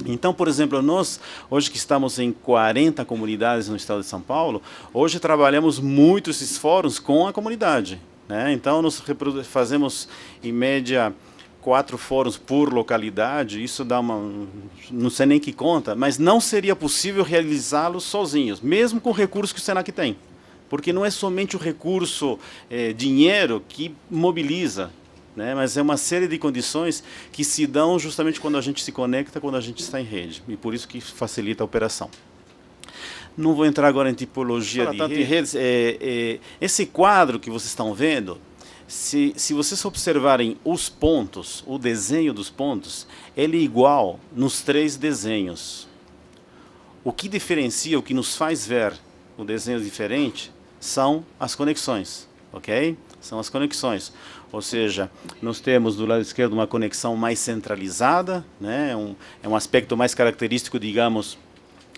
Então, por exemplo, nós, hoje que estamos em 40 comunidades no estado de São Paulo, hoje trabalhamos muito esses fóruns com a comunidade, né? Então, nós fazemos, em média, 4 fóruns por localidade, isso dá uma, não sei nem que conta, mas não seria possível realizá-los sozinhos, mesmo com o recurso que o Senac tem. Porque não é somente o recurso, dinheiro, que mobiliza, né? Mas é uma série de condições que se dão justamente quando a gente se conecta, quando a gente está em rede, e por isso que facilita a operação. Não vou entrar agora em tipologia de redes. Esse quadro que vocês estão vendo, se vocês observarem os pontos, o desenho dos pontos, ele é igual nos 3 desenhos. O que diferencia, o que nos faz ver o desenho diferente, são as conexões, ok? São as conexões. Ou seja, nós temos do lado esquerdo uma conexão mais centralizada, né? É um aspecto mais característico, digamos,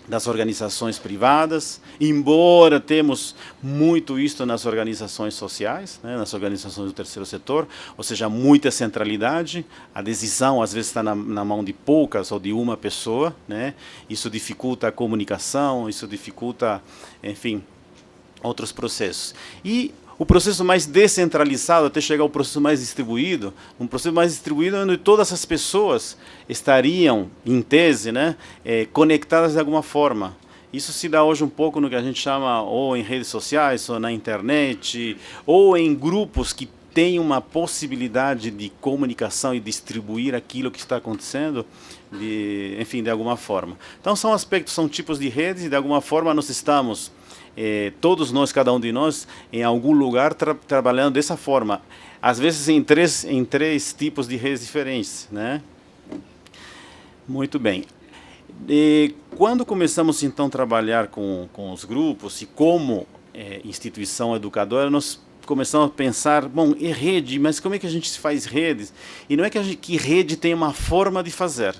das organizações privadas, embora temos muito isso nas organizações sociais, né, nas organizações do terceiro setor, ou seja, muita centralidade, a decisão às vezes está na mão de poucas ou de uma pessoa, né, isso dificulta a comunicação, isso dificulta, enfim, outros processos. E o processo mais descentralizado, até chegar ao processo mais distribuído, um processo mais distribuído onde todas as pessoas estariam, em tese, né, conectadas de alguma forma. Isso se dá hoje um pouco no que a gente chama ou em redes sociais, ou na internet, ou em grupos que têm uma possibilidade de comunicação e distribuir aquilo que está acontecendo, enfim, de alguma forma. Então são aspectos, são tipos de redes e de alguma forma nós estamos... todos nós, cada um de nós, em algum lugar trabalhando dessa forma, às vezes em três tipos de redes diferentes, né? Muito bem. E quando começamos então a trabalhar com os grupos e como instituição educadora, nós começamos a pensar, bom, é rede, mas como é que a gente faz redes? E não é que rede tem uma forma de fazer,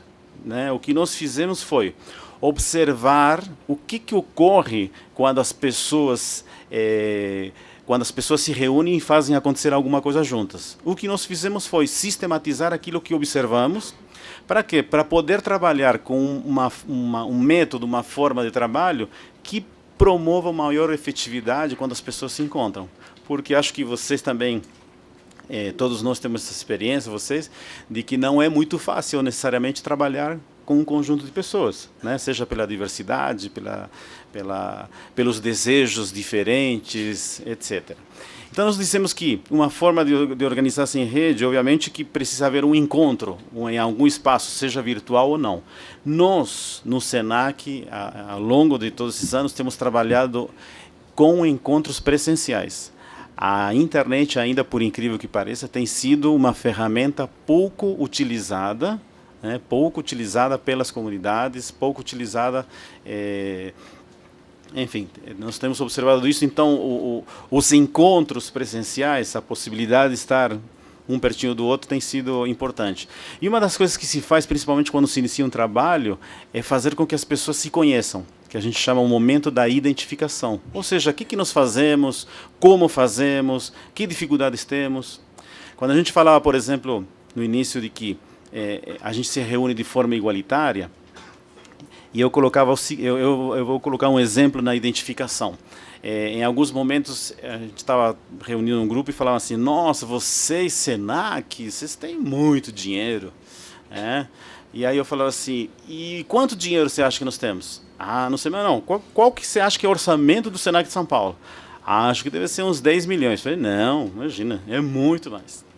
né? O que nós fizemos foi observar o que ocorre quando as pessoas se reúnem e fazem acontecer alguma coisa juntas. O que nós fizemos foi sistematizar aquilo que observamos. Para quê? Para poder trabalhar com um método, uma forma de trabalho que promova maior efetividade quando as pessoas se encontram. Porque acho que vocês também... todos nós temos essa experiência, vocês, de que não é muito fácil necessariamente trabalhar com um conjunto de pessoas, né? Seja pela diversidade, pelos desejos diferentes, etc. Então nós dissemos que uma forma de organizar-se em rede, obviamente que precisa haver um encontro em algum espaço, seja virtual ou não. Nós, no Senac, ao longo de todos esses anos, temos trabalhado com encontros presenciais. A internet, ainda por incrível que pareça, tem sido uma ferramenta pouco utilizada, né, pouco utilizada pelas comunidades, pouco utilizada, enfim, nós temos observado isso. Então, os encontros presenciais, a possibilidade de estar um pertinho do outro tem sido importante. E uma das coisas que se faz, principalmente quando se inicia um trabalho, é fazer com que as pessoas se conheçam, que a gente chama o momento da identificação. Ou seja, o que nós fazemos, como fazemos, que dificuldades temos. Quando a gente falava, por exemplo, no início de que a gente se reúne de forma igualitária, e eu vou colocar um exemplo na identificação. Em alguns momentos a gente estava reunindo um grupo e falava assim: nossa, vocês, Senac, vocês têm muito dinheiro, né? E aí eu falava assim: e quanto dinheiro você acha que nós temos? Ah, não sei, mas não. Qual que você acha que é o orçamento do Senac de São Paulo? Ah, acho que deve ser uns 10 milhões. Eu falei: não, imagina, é muito mais.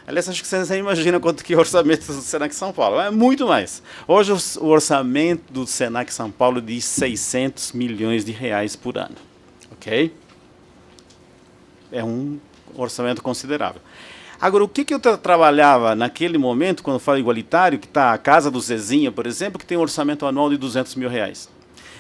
Aliás, acho que você nem imagina quanto que é o orçamento do Senac São Paulo. É muito mais. Hoje o orçamento do Senac São Paulo é de 600 milhões de reais por ano. Ok? É um orçamento considerável. Agora, o que eu trabalhava naquele momento, quando eu falo igualitário, que está a Casa do Zezinha, por exemplo, que tem um orçamento anual de 200 mil reais.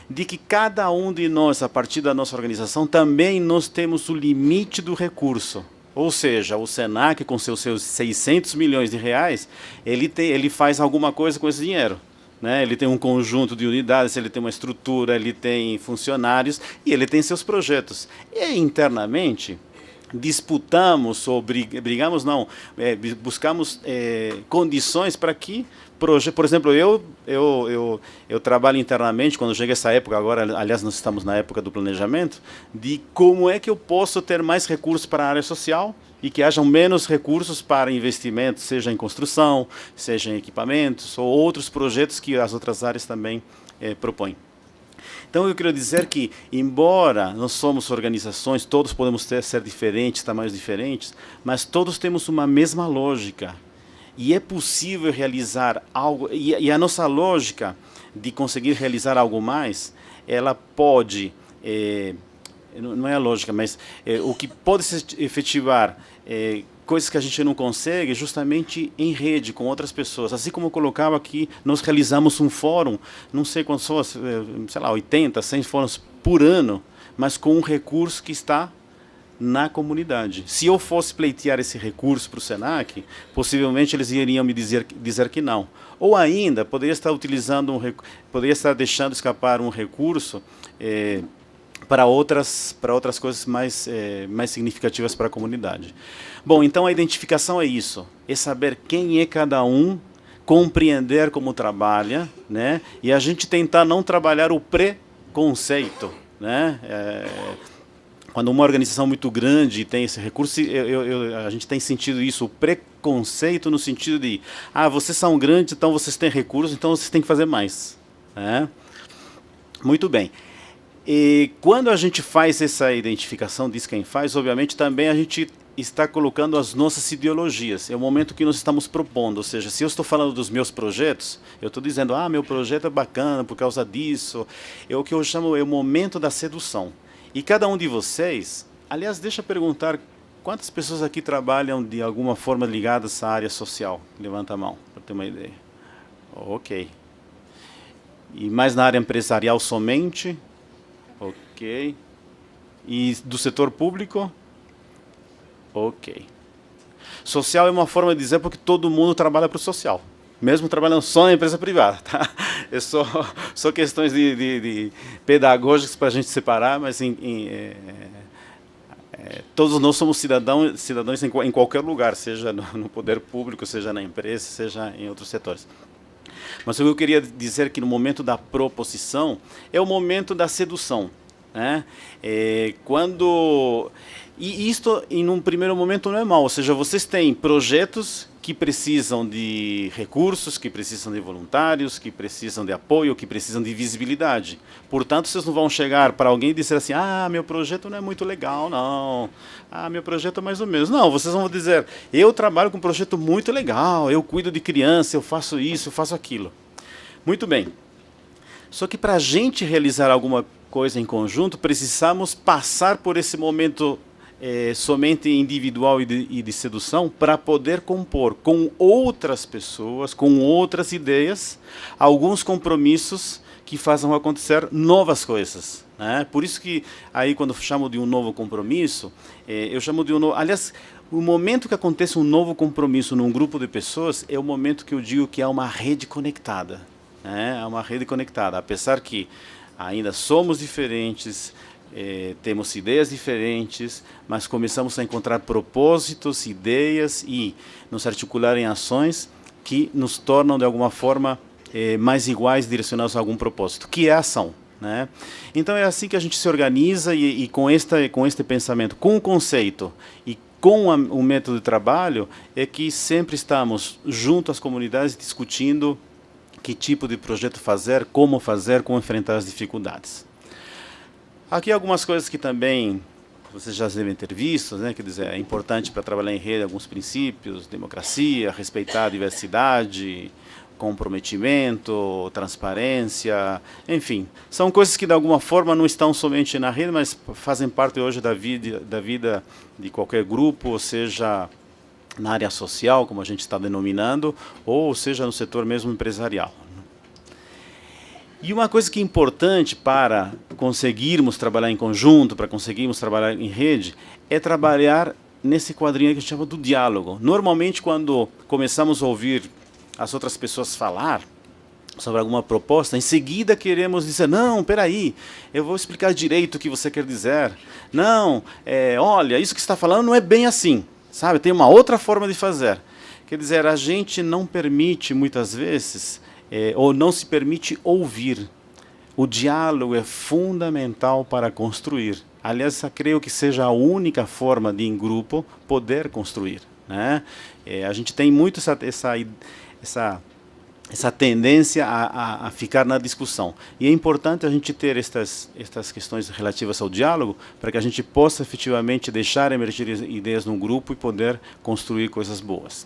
De que cada um de nós, a partir da nossa organização, também nós temos o limite do recurso. Ou seja, o Senac, com seus 600 milhões de reais, ele faz alguma coisa com esse dinheiro, né? Ele tem um conjunto de unidades, ele tem uma estrutura, ele tem funcionários e ele tem seus projetos. E internamente, disputamos ou brigamos, não, buscamos condições para que, por exemplo, eu trabalho internamente, quando chega essa época, agora, aliás, nós estamos na época do planejamento, de como é que eu posso ter mais recursos para a área social e que hajam menos recursos para investimentos, seja em construção, seja em equipamentos ou outros projetos que as outras áreas também propõem. Então, eu quero dizer que, embora nós somos organizações, todos podemos ser diferentes, tamanhos diferentes, mas todos temos uma mesma lógica. E é possível realizar algo, e a nossa lógica de conseguir realizar algo mais, ela pode, não é a lógica, mas o que pode se efetivar, coisas que a gente não consegue, justamente em rede com outras pessoas. Assim como eu colocava aqui, nós realizamos um fórum, não sei quantos são, sei lá, 80, 100 fóruns por ano, mas com um recurso que está na comunidade. Se eu fosse pleitear esse recurso para o SENAC, possivelmente eles iriam me dizer que não. Ou ainda, poderia estar utilizando poderia estar deixando escapar um recurso para outras coisas mais significativas para a comunidade. Bom, então a identificação é isso, é saber quem é cada um, compreender como trabalha, né? E a gente tentar não trabalhar o preconceito, né? Quando uma organização muito grande tem esse recurso, a gente tem sentido isso, o preconceito no sentido de, vocês são grandes, então vocês têm recursos, então vocês têm que fazer mais, né? Muito bem. E quando a gente faz essa identificação, diz quem faz, obviamente também a gente está colocando as nossas ideologias. É o momento que nós estamos propondo, ou seja, se eu estou falando dos meus projetos, eu estou dizendo, meu projeto é bacana por causa disso, é o que eu chamo, é o momento da sedução. E cada um de vocês, aliás, deixa eu perguntar, quantas pessoas aqui trabalham de alguma forma ligadas à área social? Levanta a mão, para ter uma ideia. Ok. E mais na área empresarial somente? Ok. E do setor público? Ok. Social é uma forma de dizer porque todo mundo trabalha para o social, mesmo trabalhando só na empresa privada, tá? É só questões de pedagógicas para a gente separar, mas todos nós somos cidadãos em qualquer lugar, seja no poder público, seja na empresa, seja em outros setores. Mas o que eu queria dizer que no momento da proposição é o momento da sedução, né? E isto, em um primeiro momento, não é mal, ou seja, vocês têm projetos que precisam de recursos, que precisam de voluntários, que precisam de apoio, que precisam de visibilidade. Portanto, vocês não vão chegar para alguém e dizer assim, meu projeto não é muito legal, não. Meu projeto é mais ou menos. Não, vocês vão dizer, eu trabalho com um projeto muito legal, eu cuido de criança, eu faço isso, eu faço aquilo. Muito bem. Só que para a gente realizar alguma coisa em conjunto, precisamos passar por esse momento somente individual e de sedução para poder compor com outras pessoas, com outras ideias, alguns compromissos que façam acontecer novas coisas, né? Por isso que aí quando eu chamo de um novo compromisso, eu chamo de um novo... Aliás, o momento que acontece um novo compromisso num grupo de pessoas é o momento que eu digo que é uma rede conectada, né? É uma rede conectada, apesar que ainda somos diferentes, temos ideias diferentes, mas começamos a encontrar propósitos, ideias e nos articular em ações que nos tornam de alguma forma mais iguais, direcionados a algum propósito, que é a ação, né? Então é assim que a gente se organiza e com este pensamento, com o conceito e com o método de trabalho, é que sempre estamos junto às comunidades discutindo que tipo de projeto fazer, como enfrentar as dificuldades. Aqui algumas coisas que também vocês já devem ter visto, né? Quer dizer, é importante para trabalhar em rede alguns princípios, democracia, respeitar a diversidade, comprometimento, transparência, enfim, são coisas que de alguma forma não estão somente na rede, mas fazem parte hoje da vida de qualquer grupo, ou seja, na área social, como a gente está denominando, ou seja, no setor mesmo empresarial. E uma coisa que é importante para conseguirmos trabalhar em conjunto, para conseguirmos trabalhar em rede, é trabalhar nesse quadrinho que a gente chama do diálogo. Normalmente, quando começamos a ouvir as outras pessoas falar, sobre alguma proposta, em seguida queremos dizer, não, peraí, eu vou explicar direito o que você quer dizer. Não, olha, isso que você está falando não é bem assim, sabe? Tem uma outra forma de fazer. Quer dizer, a gente não permite, muitas vezes, ou não se permite ouvir. O diálogo é fundamental para construir. Aliás, eu creio que seja a única forma de, em grupo, poder construir, né? A gente tem muito essa tendência a ficar na discussão. E é importante a gente ter estas questões relativas ao diálogo para que a gente possa efetivamente deixar emergir ideias no grupo e poder construir coisas boas.